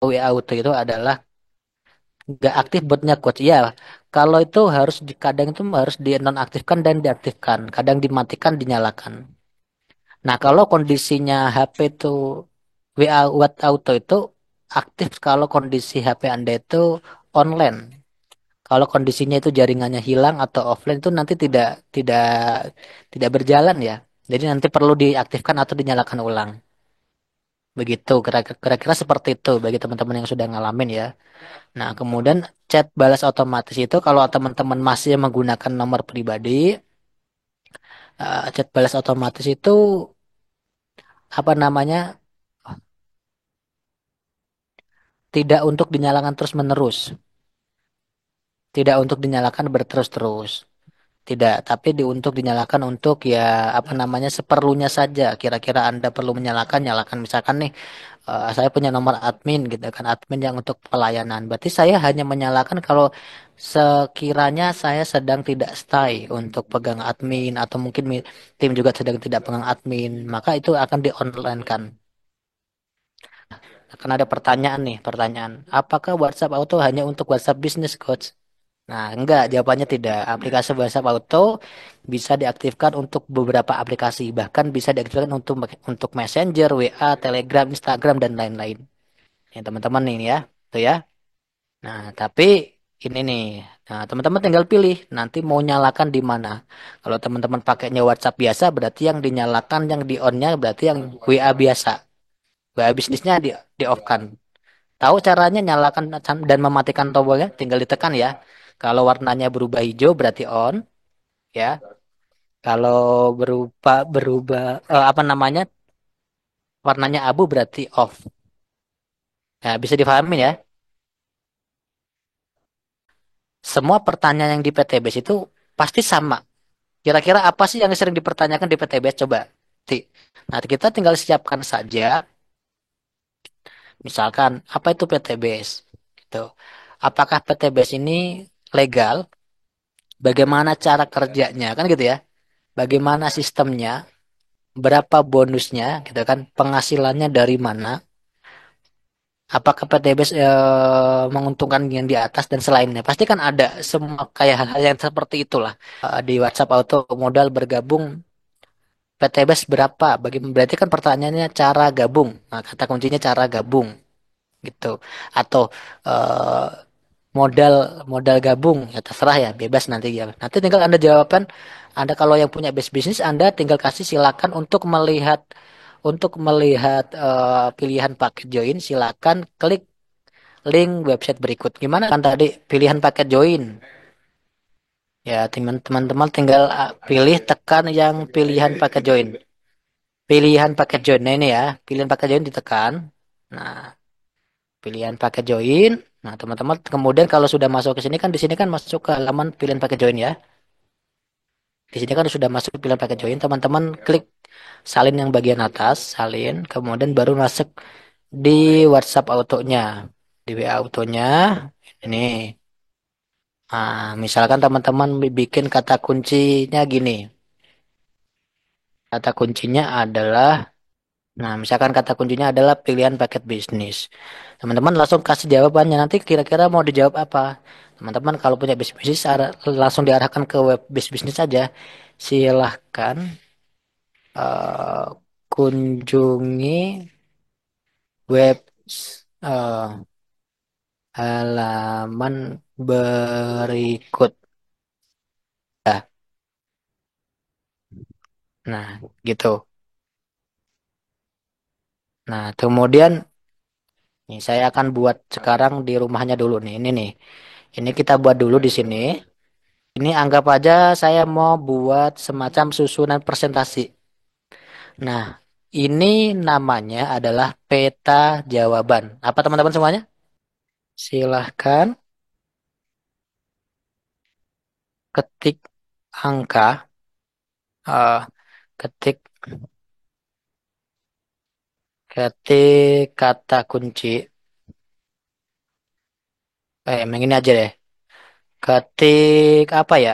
WA Auto itu adalah nggak aktif botnya coach. Ya, kalau itu harus kadang itu harus dinonaktifkan dan diaktifkan. Kadang dimatikan, dinyalakan. Nah, kalau kondisinya HP itu WA What Auto itu aktif kalau kondisi HP Anda itu online. Kalau kondisinya itu jaringannya hilang atau offline itu nanti tidak tidak berjalan ya. Jadi nanti perlu diaktifkan atau dinyalakan ulang. Begitu, kira-kira seperti itu bagi teman-teman yang sudah ngalamin ya. Nah, kemudian chat balas otomatis itu kalau teman-teman masih menggunakan nomor pribadi, chat balas otomatis itu apa namanya? Tidak untuk dinyalakan terus-menerus, tidak untuk dinyalakan berterus-terus. Tidak, tapi untuk dinyalakan untuk ya apa namanya seperlunya saja. Kira-kira Anda perlu menyalakan, nyalakan misalkan nih saya punya nomor admin gitu kan, admin yang untuk pelayanan. Berarti saya hanya menyalakan kalau sekiranya saya sedang tidak stay untuk pegang admin atau mungkin tim juga sedang tidak pegang admin, maka itu akan di-online kan. Akan ada pertanyaan nih, pertanyaan. Apakah WhatsApp Auto hanya untuk WhatsApp Business Coach? Nah, enggak, jawabannya tidak. Aplikasi WhatsApp Auto bisa diaktifkan untuk beberapa aplikasi, bahkan bisa diaktifkan untuk Messenger, WA, Telegram, Instagram dan lain-lain. Ya, teman-teman ini ya, tuh ya. Nah, tapi ini nih. Nah, teman-teman tinggal pilih nanti mau nyalakan di mana. Kalau teman-teman pakainya WhatsApp biasa, berarti yang dinyalakan, yang di on-nya berarti yang WA biasa. WA bisnisnya di off-kan. Tahu caranya nyalakan dan mematikan tombolnya? Tinggal ditekan ya. Kalau warnanya berubah hijau berarti on, ya. Kalau berubah apa namanya? Warnanya abu berarti off. Nah, bisa dipahamin ya. Semua pertanyaan yang di PTBS itu pasti sama. Kira-kira apa sih yang sering dipertanyakan di PTBS? Coba. Ti. Nah, kita tinggal siapkan saja. Misalkan, apa itu PTBS? Gitu. Apakah PTBS ini legal? Bagaimana cara kerjanya? Kan gitu ya. Bagaimana sistemnya? Berapa bonusnya? Gitu kan. Penghasilannya dari mana? Apakah PTBS menguntungkan yang di atas dan selainnya? Pasti kan ada semua kayak hal-hal yang seperti itulah. Di WhatsApp Auto modal bergabung PTBS berapa? Berarti kan pertanyaannya cara gabung. Nah, kata kuncinya cara gabung gitu. Atau eh, modal modal gabung ya terserah ya, bebas nanti ya. Nanti tinggal Anda jawaban. Anda kalau yang punya base bisnis Anda tinggal kasih silakan untuk melihat pilihan paket join silakan klik link website berikut. Gimana kan tadi pilihan paket join? Ya, teman-teman tinggal pilih tekan yang pilihan paket join. Pilihan paket join. Nah, ini ya, pilihan paket join ditekan. Nah, pilihan paket join. Nah, teman-teman kemudian kalau sudah masuk ke sini kan di sini kan masuk ke halaman pilihan paket join ya. Di sini kan sudah masuk pilihan paket join. Teman-teman klik salin yang bagian atas, salin, kemudian baru masuk di WhatsApp autonya. Di WA autonya ini. Nah, misalkan teman-teman bikin kata kuncinya gini. Kata kuncinya adalah Nah, misalkan kata kuncinya adalah pilihan paket bisnis. Teman-teman langsung kasih jawabannya. Nanti kira-kira mau dijawab apa? Teman-teman kalau punya bisnis langsung diarahkan ke web bisnis saja. Silahkan eh, kunjungi web eh, halaman berikut. Nah, nah, gitu. Nah, kemudian nih saya akan buat sekarang di rumahnya dulu nih. Ini nih. Ini kita buat dulu di sini. Ini anggap aja saya mau buat semacam susunan presentasi. Nah, ini namanya adalah peta jawaban. Apa teman-teman semuanya? Silahkan ketik angka, eh, ketik ketik kata kunci. Yang ini aja deh. Ketik apa ya?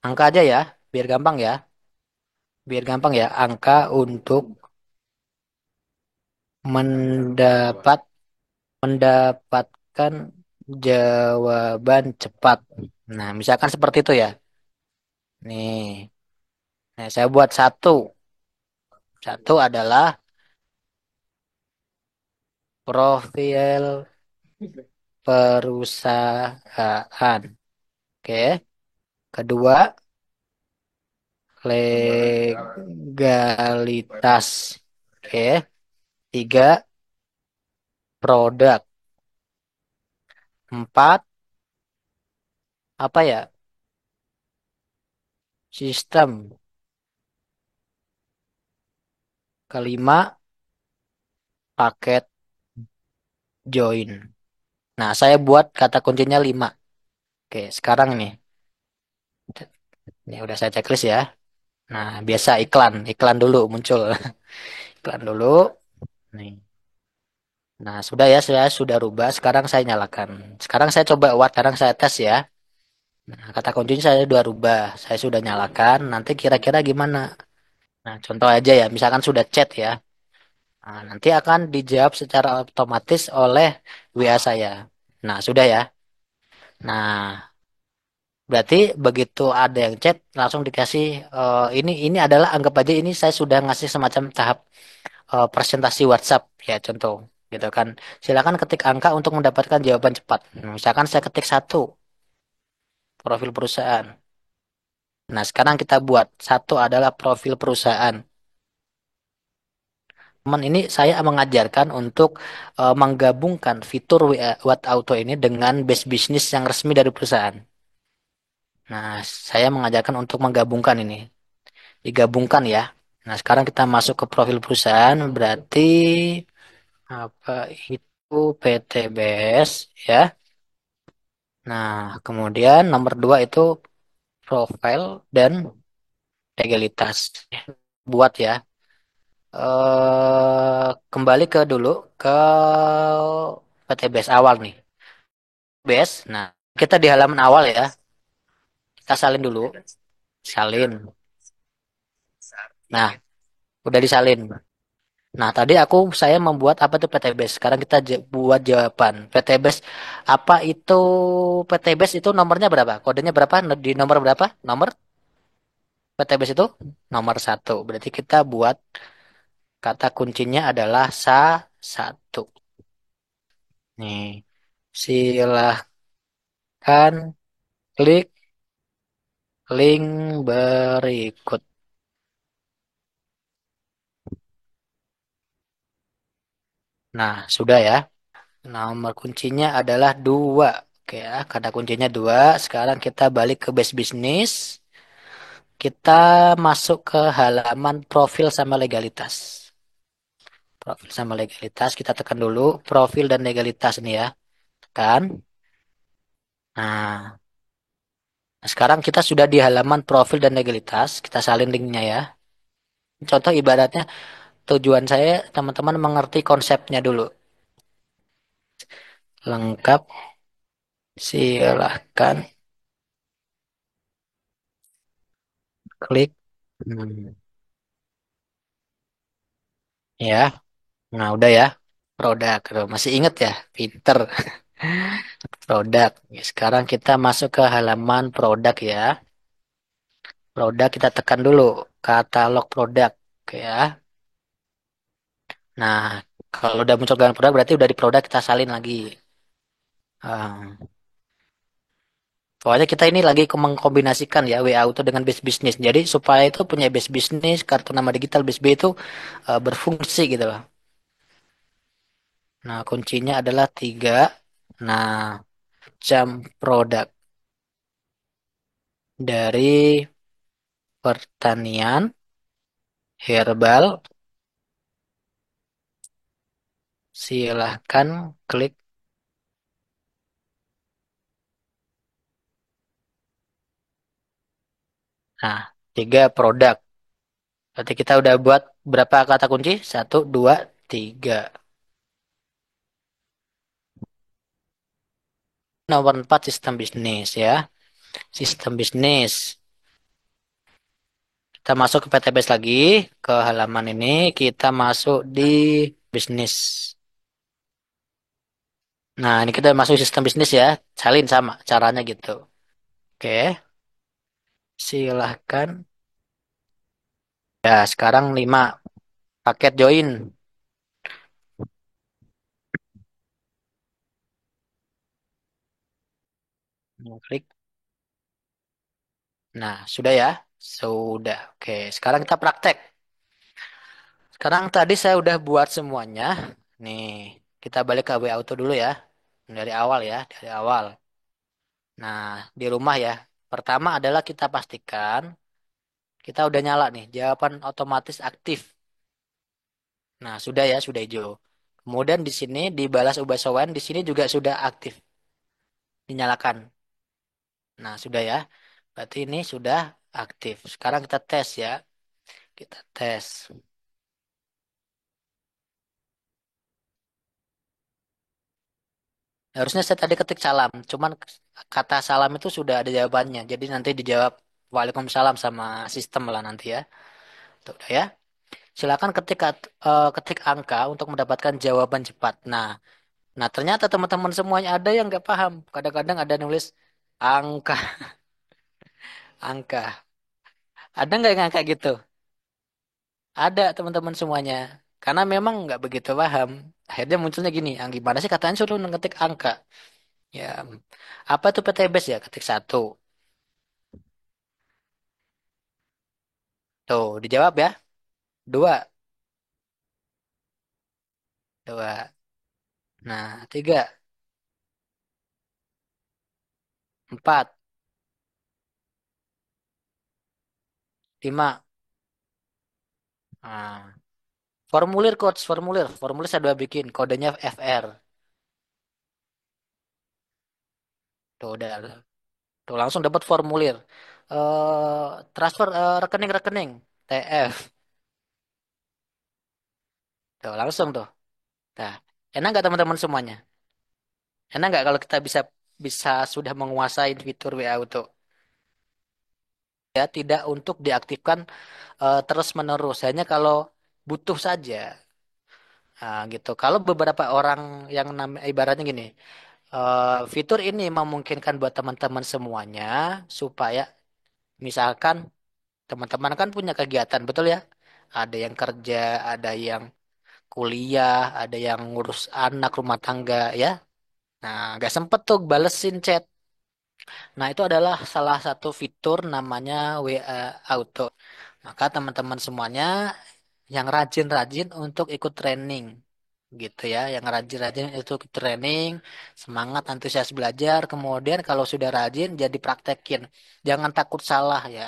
Angka aja ya, biar gampang ya. Biar gampang ya. Angka untuk mendapat mendapatkan jawaban cepat. Nah, misalkan seperti itu ya. Nih, nah, saya buat satu. Satu adalah profil perusahaan. Oke. Kedua, legalitas. Oke. Tiga, produk. Empat, apa ya? Sistem. Kelima, paket join. Nah, saya buat kata kuncinya lima. Oke, sekarang nih. Ini udah saya checklist ya. Nah, biasa iklan. Iklan dulu muncul. Iklan dulu. Nih. Nah, sudah ya, saya sudah rubah. Sekarang saya nyalakan. Sekarang saya coba buat. Sekarang saya tes ya. Nah, kata kuncinya saya sudah rubah. Saya sudah nyalakan. Nanti kira-kira gimana? Nah, contoh aja ya. Misalkan sudah chat ya. Nah, nanti akan dijawab secara otomatis oleh WA saya. Nah, sudah ya. Nah, berarti begitu ada yang chat langsung dikasih ini adalah anggap aja ini saya sudah ngasih semacam tahap presentasi WhatsApp ya contoh gitu kan. Silakan ketik angka untuk mendapatkan jawaban cepat. Nah, misalkan saya ketik satu profil perusahaan. Nah, sekarang kita buat satu adalah profil perusahaan. Teman ini saya mengajarkan untuk menggabungkan fitur WA What Auto ini dengan base bisnis yang resmi dari perusahaan. Nah, saya mengajarkan untuk menggabungkan ini. Digabungkan ya. Nah, sekarang kita masuk ke profil perusahaan, berarti apa itu PTBS ya. Nah, kemudian nomor dua itu profil dan legalitas. Buat ya. Kembali ke dulu ke PTBS awal nih. BS. Nah, kita di halaman awal ya. Kita salin dulu. Salin. Nah, udah disalin. Nah, tadi saya membuat apa itu PTBS. Sekarang kita buat jawaban. PTBS apa itu PTBS itu nomornya berapa? Kodenya berapa? Di nomor berapa? Nomor PTBS itu nomor satu. Berarti kita buat kata kuncinya adalah satu. Nih, silahkan klik link berikut. Nah, sudah ya. Nomor kuncinya adalah dua. Oke ya, kata kuncinya dua. Sekarang kita balik ke base bisnis. Kita masuk ke halaman profil sama legalitas. Profil sama legalitas, kita tekan dulu profil dan legalitas ini ya. Tekan. Nah, sekarang kita sudah di halaman profil dan legalitas. Kita salin linknya ya. Contoh ibaratnya tujuan saya teman-teman mengerti konsepnya dulu. Lengkap, silahkan klik. Hmm, ya, nah udah ya. Produk, masih ingat ya? Pinter. Produk. Ya, sekarang kita masuk ke halaman produk ya. Produk kita tekan dulu katalog produk. Oke ya. Nah, kalau udah muncul dengan produk berarti udah di produk kita salin lagi. Ah, pokoknya kita ini lagi mengkombinasikan ya WA Auto dengan base bisnis. Jadi supaya itu punya base bisnis, kartu nama digital base B itu berfungsi gitu loh. Nah, kuncinya adalah tiga. Nah, jam produk dari pertanian, herbal, silahkan klik. Nah, tiga produk. Berarti kita udah buat berapa kata kunci? Satu, dua, tiga. Nomor empat sistem bisnis ya. Sistem bisnis. Kita masuk ke PTBS lagi. Ke halaman ini. Kita masuk di bisnis. Nah, ini kita masuk sistem bisnis ya. Salin sama caranya gitu. Oke, silahkan. Ya, sekarang 5 paket join. Klik. Nah, sudah ya. Sudah. Oke, sekarang kita praktek. Sekarang tadi saya udah buat semuanya. Nih, kita balik ke W Auto dulu ya. Dari awal ya, dari awal. Nah, di rumah ya. Pertama adalah kita pastikan kita udah nyala nih. Jawaban otomatis aktif. Nah, sudah ya, sudah hijau. Kemudian di sini dibalas ubah sowan, di sini juga sudah aktif, dinyalakan. Nah, sudah ya. Berarti ini sudah aktif. Sekarang kita tes ya. Kita tes. Harusnya saya tadi ketik salam, cuman kata salam itu sudah ada jawabannya. Jadi nanti dijawab Waalaikumsalam sama sistem lah nanti ya. Tuh, udah ya. Silakan ketik angka untuk mendapatkan jawaban cepat. Nah, ternyata teman-teman semuanya ada yang nggak paham. Kadang-kadang ada nulis angka, angka. Ada nggak yang angka gitu? Ada teman-teman semuanya. Karena memang nggak begitu paham. Akhirnya munculnya gini, gimana sih katanya suruh ngetik angka? Ya, apa tuh PTBS ya? Ketik satu. Tuh, dijawab ya. Dua, dua. Nah, tiga, empat, lima. Nah, formulir coach, formulir saya udah bikin. Kodenya FR. Tuh, udah. Tuh, langsung dapat formulir. Transfer rekening-rekening. TF. Tuh, langsung tuh. Nah, enak nggak teman-teman semuanya? Enak nggak kalau kita bisa bisa sudah menguasai fitur WA Auto? Ya, tidak untuk diaktifkan terus-menerus. Hanya kalau butuh saja. Nah, gitu. Kalau beberapa orang yang ibaratnya gini, fitur ini memungkinkan buat teman-teman semuanya supaya misalkan teman-teman kan punya kegiatan, betul ya? Ada yang kerja, ada yang kuliah, ada yang ngurus anak rumah tangga ya. Nah, nggak sempet tuh balesin chat. Nah, itu adalah salah satu fitur namanya WA Auto. Maka teman-teman semuanya yang rajin-rajin untuk ikut training gitu ya, yang rajin-rajin itu ikut training, semangat antusias belajar, kemudian kalau sudah rajin jadi praktekin. Jangan takut salah ya.